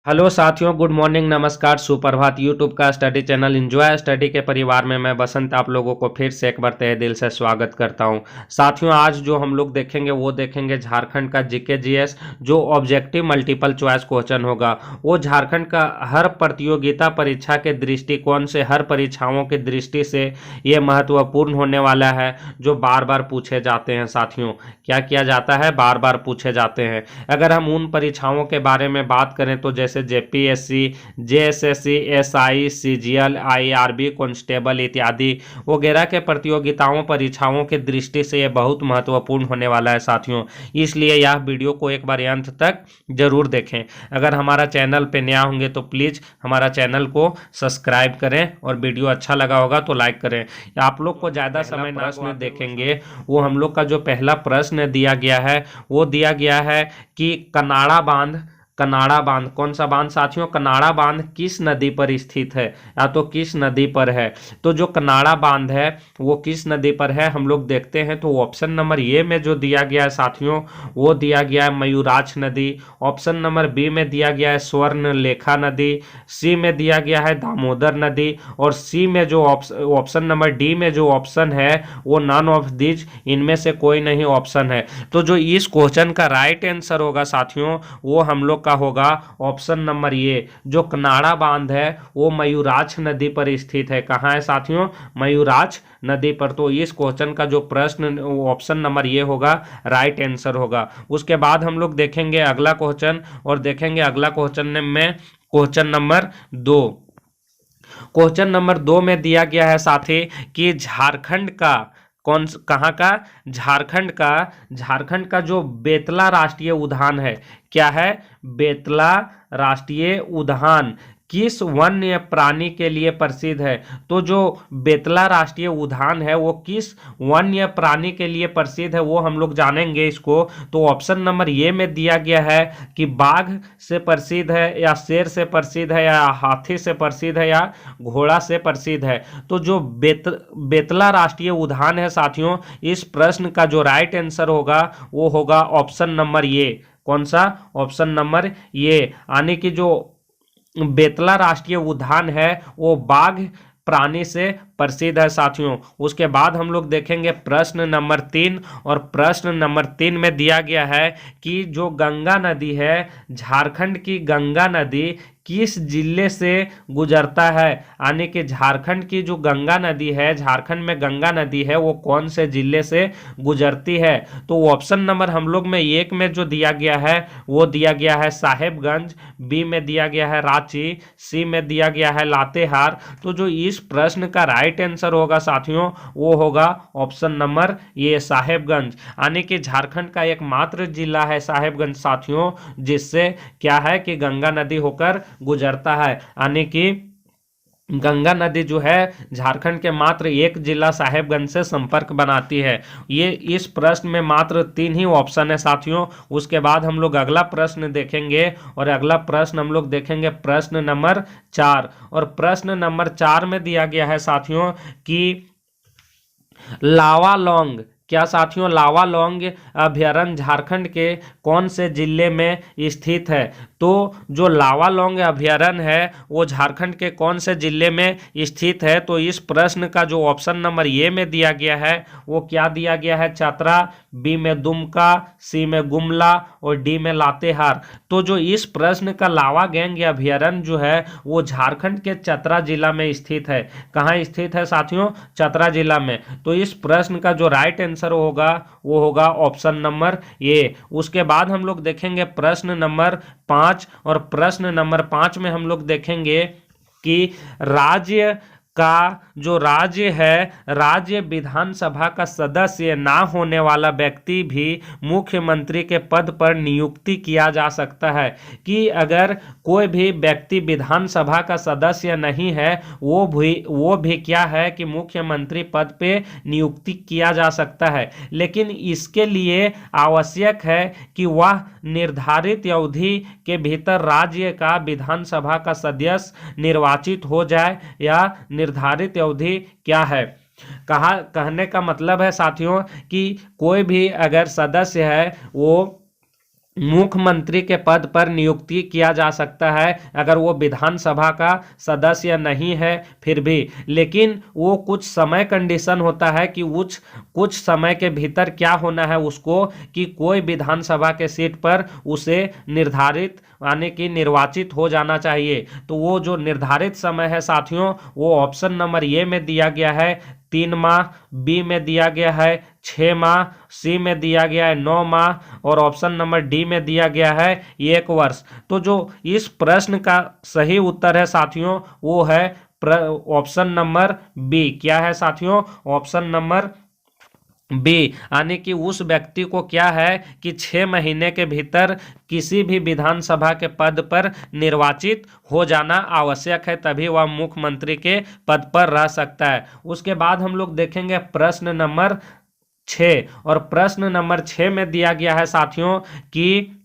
Hello साथियों, good morning, नमस्कार, सुप्रभात। यूट्यूब का स्टडी चैनल एंजॉय स्टडी के परिवार में मैं बसंत आप लोगों को फिर से एक बार तहे दिल से स्वागत करता हूं। साथियों, आज जो हम लोग देखेंगे वो देखेंगे झारखंड का जीके जीएस, जो ऑब्जेक्टिव मल्टीपल चॉइस क्वेश्चन होगा। वो झारखंड का हर प्रतियोगिता परीक्षा के दृष्टिकोण से, हर परीक्षाओं की दृष्टि से ये महत्वपूर्ण होने वाला है, जो बार बार पूछे जाते हैं। साथियों, क्या किया जाता है? बार बार पूछे जाते हैं। अगर हम उन परीक्षाओं के बारे में बात करें तो जैसे JPSC, JSSC, SI, CGL, IRB, constable इत्यादि वगैरह के प्रतियोगिताओं परीक्षाओं की दृष्टि से यह बहुत महत्वपूर्ण होने वाला है साथियों। इसलिए यह वीडियो को एक बार अंत तक जरूर देखें। अगर हमारा चैनल पे नया होंगे तो प्लीज़ हमारा चैनल को सब्सक्राइब करें और वीडियो अच्छा लगा होगा तो लाइक करें। आप लोग को ज़्यादा समय ना प्रश्न देखेंगे, वो हम लोग का जो पहला प्रश्न दिया गया है वो दिया गया है कि कनाड़ा बांध कौन सा बांध साथियों? कनाड़ा बांध किस नदी पर स्थित है, या तो किस नदी पर है? तो जो कनाड़ा बांध है वो किस नदी पर है हम लोग देखते हैं। तो ऑप्शन नंबर ए में जो दिया गया है साथियों, वो दिया गया है मयूराक्ष नदी। ऑप्शन नंबर बी में दिया गया है स्वर्णलेखा नदी। सी में दिया गया है दामोदर नदी। और सी में जो ऑप्शन नंबर डी में जो ऑप्शन है वो नन ऑफ दिस, इनमें से कोई नहीं ऑप्शन है। तो जो इस क्वेश्चन का राइट आंसर होगा साथियों, वो हम लोग का होगा ऑप्शन नंबर ए। जो कनाड़ा बांध है वो मयूराक्ष नदी पर स्थित है। कहाँ है साथियों? मयूराक्ष नदी पर। तो इस क्वेश्चन का जो प्रश्न ऑप्शन नंबर ए होगा, राइट आंसर होगा। उसके बाद हम लोग देखेंगे अगला क्वेश्चन, और देखेंगे अगला क्वेश्चन में क्वेश्चन नंबर 2। क्वेश्चन नंबर 2 में दिया गया है साथी कि झारखंड का कहाँ का? झारखंड का जो बेतला राष्ट्रीय उद्यान है, क्या है? बेतला राष्ट्रीय उद्यान किस वन्य प्राणी के लिए प्रसिद्ध है? तो जो बेतला राष्ट्रीय उद्यान है वो किस वन्य प्राणी के लिए प्रसिद्ध है वो हम लोग जानेंगे इसको। तो ऑप्शन नंबर ए में दिया गया है कि बाघ से प्रसिद्ध है, या शेर से प्रसिद्ध है, या हाथी से प्रसिद्ध है, या घोड़ा से प्रसिद्ध है। तो जो बेतला राष्ट्रीय उद्यान है साथियों, इस प्रश्न का जो राइट आंसर होगा वो होगा ऑप्शन नंबर ए। कौन सा? Option number A. यानी कि जो बेतला राष्ट्रीय उद्यान है वो बाघ प्राणी से प्रसिद्ध है साथियों। उसके बाद हम लोग देखेंगे प्रश्न नंबर 3, और प्रश्न नंबर 3 में दिया गया है कि जो गंगा नदी है, झारखंड की गंगा नदी किस जिले से गुजरता है? यानी कि झारखंड की जो गंगा नदी है, झारखंड में गंगा नदी है, वो कौन से जिले से गुजरती है? तो ऑप्शन नंबर हम लोग में एक में जो दिया गया है वो दिया गया है साहेबगंज, बी में दिया गया है रांची, सी में दिया गया है लातेहार। तो जो इस प्रश्न का राइट आंसर होगा साथियों वो होगा ऑप्शन नंबर ये, साहेबगंज। यानी कि झारखंड का एकमात्र जिला है साहेबगंज साथियों, जिससे क्या है कि गंगा नदी होकर गुजरता है। यानी कि गंगा नदी जो है झारखंड के मात्र एक जिला साहेबगंज से संपर्क बनाती है। ये इस प्रश्न में मात्र 3 ही ऑप्शन है साथियों। उसके बाद हम लोग अगला प्रश्न देखेंगे, और अगला प्रश्न हम लोग देखेंगे प्रश्न नंबर 4। और प्रश्न नंबर 4 में दिया गया है साथियों कि लावालौंग, क्या साथियों? लावालौंग अभयारण्य झारखंड के कौन से जिले में स्थित है? तो जो लावालौंग अभयारण्य है वो झारखंड के कौन से जिले में स्थित है? तो इस प्रश्न का जो ऑप्शन नंबर ए में दिया गया है वो क्या दिया गया है? चतरा, बी में दुमका, सी में गुमला, और डी में लातेहार। तो जो इस प्रश्न का लावा गैंग अभयारण्य जो है वो झारखंड के चतरा जिला में स्थित है। कहाँ स्थित है साथियों? चतरा जिला में। तो इस प्रश्न का जो राइट आंसर होगा वो होगा ऑप्शन नंबर ए। उसके बाद हम लोग देखेंगे प्रश्न नंबर 5, और प्रश्न नंबर 5 में हम लोग देखेंगे कि राज्य का जो राज्य है, राज्य विधानसभा का सदस्य ना होने वाला व्यक्ति भी मुख्यमंत्री के पद पर नियुक्ति किया जा सकता है। कि अगर कोई भी व्यक्ति विधानसभा का सदस्य नहीं है वो भी क्या है कि मुख्यमंत्री पद पे नियुक्ति किया जा सकता है। लेकिन इसके लिए आवश्यक है कि वह निर्धारित अवधि के भीतर राज्य का विधानसभा का सदस्य निर्वाचित हो जाए, या निर्धारित अवधि क्या है? कहने का मतलब है साथियों कि कोई भी अगर सदस्य है वो मुख्यमंत्री के पद पर नियुक्ति किया जा सकता है अगर वो विधानसभा का सदस्य नहीं है फिर भी, लेकिन वो कुछ समय कंडीशन होता है कि कुछ समय के भीतर क्या होना है उसको, कि कोई विधानसभा के सीट पर उसे निर्धारित यानी कि निर्वाचित हो जाना चाहिए। तो वो जो निर्धारित समय है साथियों, वो ऑप्शन नंबर ए में दिया गया है 3 माह, बी में दिया गया है 6 माह, सी में दिया गया है 9 माह और ऑप्शन नंबर डी में दिया गया है 1 वर्ष। तो जो इस प्रश्न का सही उत्तर है साथियों वो है ऑप्शन नंबर बी। क्या है साथियों? ऑप्शन नंबर बी, यानी कि उस व्यक्ति को क्या है कि 6 महीने के भीतर किसी भी विधानसभा के पद पर निर्वाचित हो जाना आवश्यक है, तभी वह मुख्यमंत्री के पद पर रह सकता है। उसके बाद हम लोग देखेंगे प्रश्न नंबर 6, और प्रश्न नंबर 6 में दिया गया है साथियों कि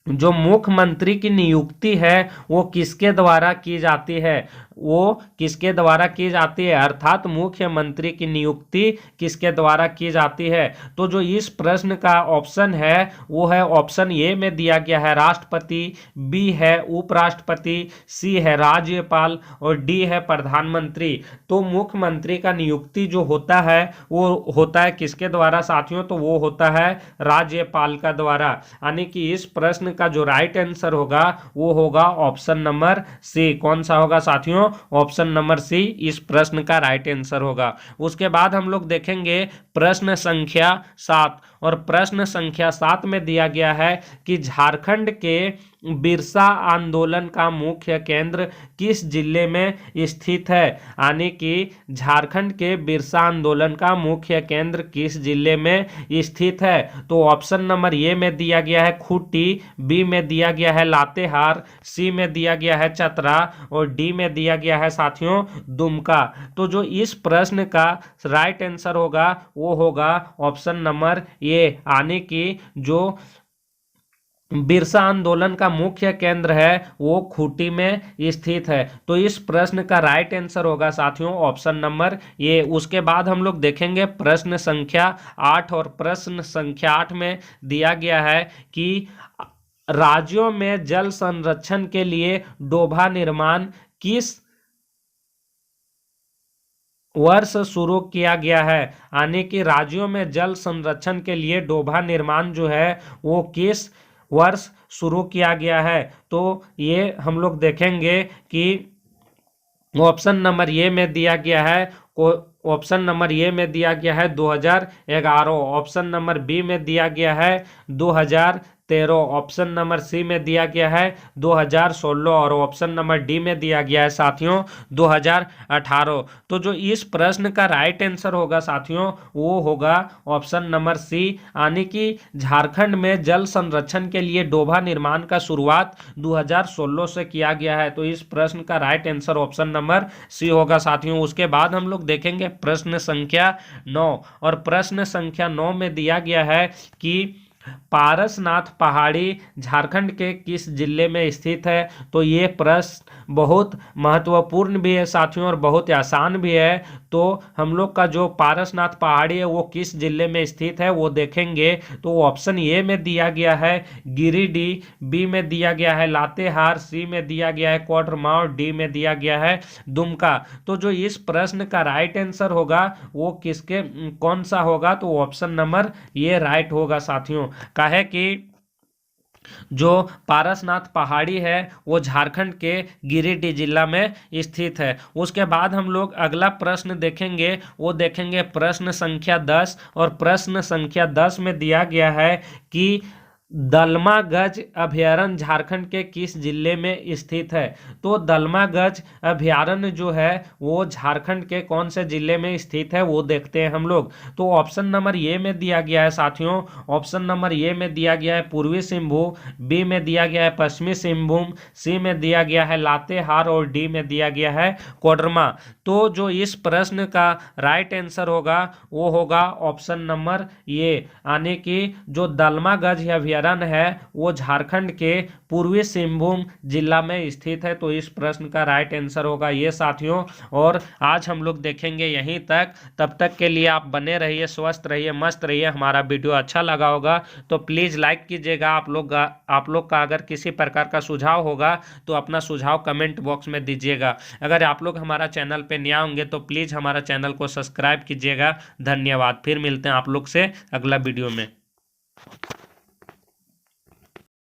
जो मुख्यमंत्री की नियुक्ति है वो किसके द्वारा की जाती है, वो किसके द्वारा की जाती है, अर्थात मुख्यमंत्री की नियुक्ति किसके द्वारा की जाती है। तो जो इस प्रश्न का ऑप्शन है वो है ऑप्शन ए में दिया गया है राष्ट्रपति, बी है उपराष्ट्रपति, सी है राज्यपाल और डी है प्रधानमंत्री। तो मुख्यमंत्री का नियुक्ति जो होता है वो होता है किसके द्वारा साथियों? तो वो होता है राज्यपाल का द्वारा, यानी कि इस प्रश्न का जो राइट आंसर होगा वो होगा ऑप्शन नंबर सी। कौन सा होगा साथियों? ऑप्शन नंबर सी इस प्रश्न का राइट आंसर होगा। उसके बाद हम लोग देखेंगे प्रश्न संख्या 7, और प्रश्न संख्या 7 में दिया गया है कि झारखंड के बिरसा आंदोलन का मुख्य केंद्र किस जिले में स्थित है, यानी कि झारखंड के बिरसा आंदोलन का मुख्य केंद्र किस जिले में स्थित है। तो ऑप्शन नंबर ए में दिया गया है खूंटी, बी में दिया गया है लातेहार, सी में दिया गया है चतरा और डी में दिया गया है साथियों दुमका। तो जो इस प्रश्न का राइट आंसर होगा वो होगा ऑप्शन नंबर ए, यानी कि जो बिरसा आंदोलन का मुख्य केंद्र है वो खूंटी में स्थित है। तो इस प्रश्न का राइट आंसर होगा साथियों ऑप्शन नंबर ए। उसके बाद हम लोग देखेंगे प्रश्न संख्या 8, और प्रश्न संख्या 8 में दिया गया है कि राज्यों में जल संरक्षण के लिए डोभा निर्माण किस वर्ष शुरू किया गया है, यानी कि राज्यों में जल संरक्षण के लिए डोभा निर्माण जो है वो किस वर्ष शुरू किया गया है। तो ये हम लोग देखेंगे कि ऑप्शन नंबर ए में दिया गया है ऑप्शन नंबर ए में दिया गया है 2011, ऑप्शन नंबर बी में दिया गया है 2013, ऑप्शन नंबर सी में दिया गया है 2016 और ऑप्शन नंबर डी में दिया गया है साथियों 2018। तो जो इस प्रश्न का राइट आंसर होगा साथियों वो होगा ऑप्शन नंबर सी, यानी कि झारखंड में जल संरक्षण के लिए डोभा निर्माण का शुरुआत 2016 से किया गया है। तो इस प्रश्न का right answer option number C होगा साथियों। उसके बाद हम लोग देखेंगे प्रश्न संख्या 9, और प्रश्न संख्या 9 में दिया गया है कि पारसनाथ पहाड़ी झारखंड के किस जिले में स्थित है। तो ये प्रश्न बहुत महत्वपूर्ण भी है साथियों और बहुत आसान भी है। तो हम लोग का जो पारसनाथ पहाड़ी है वो किस जिले में स्थित है वो देखेंगे। तो ऑप्शन ए में दिया गया है गिरिडीह, बी में दिया गया है लातेहार, सी में दिया गया है कोडरमा और डी में दिया गया है दुमका। तो जो इस प्रश्न का राइट आंसर होगा वो किसके कौन सा होगा? तो ऑप्शन नंबर ये राइट होगा साथियों। काहे कि जो पारसनाथ पहाड़ी है वो झारखंड के गिरिडीह जिला में स्थित है। उसके बाद हम लोग अगला प्रश्न देखेंगे, वो देखेंगे प्रश्न संख्या 10, और प्रश्न संख्या 10 में दिया गया है कि दलमा गज अभयारण्य झारखंड के किस जिले में स्थित है। तो दलमा गज अभयारण्य जो है वो झारखंड के कौन से जिले में स्थित है वो देखते हैं हम लोग। तो ऑप्शन नंबर ए में दिया गया है साथियों, ऑप्शन नंबर ए में दिया गया है पूर्वी सिंहभूम, बी में दिया गया है पश्चिमी सिंहभूम, सी में दिया गया है लातेहार और डी में दिया गया है कोडरमा। तो जो इस प्रश्न का राइट आंसर होगा वो होगा ऑप्शन नंबर ए, यानी कि जो दलमा गज अभयारण्य अभ्यारण्य है वो झारखंड के पूर्वी सिंहभूम जिला में स्थित है। तो इस प्रश्न का राइट आंसर होगा ये साथियों। और आज हम लोग देखेंगे यहीं तक। तब तक के लिए आप बने रहिए, स्वस्थ रहिए, मस्त रहिए। हमारा वीडियो अच्छा लगा होगा तो प्लीज़ लाइक कीजिएगा। आप लोग का अगर किसी प्रकार का सुझाव होगा तो अपना सुझाव कमेंट बॉक्स में दीजिएगा। अगर आप लोग हमारा चैनल पे नया होंगे तो प्लीज़ हमारा चैनल को सब्सक्राइब कीजिएगा। धन्यवाद। फिर मिलते हैं आप लोग से अगला वीडियो में।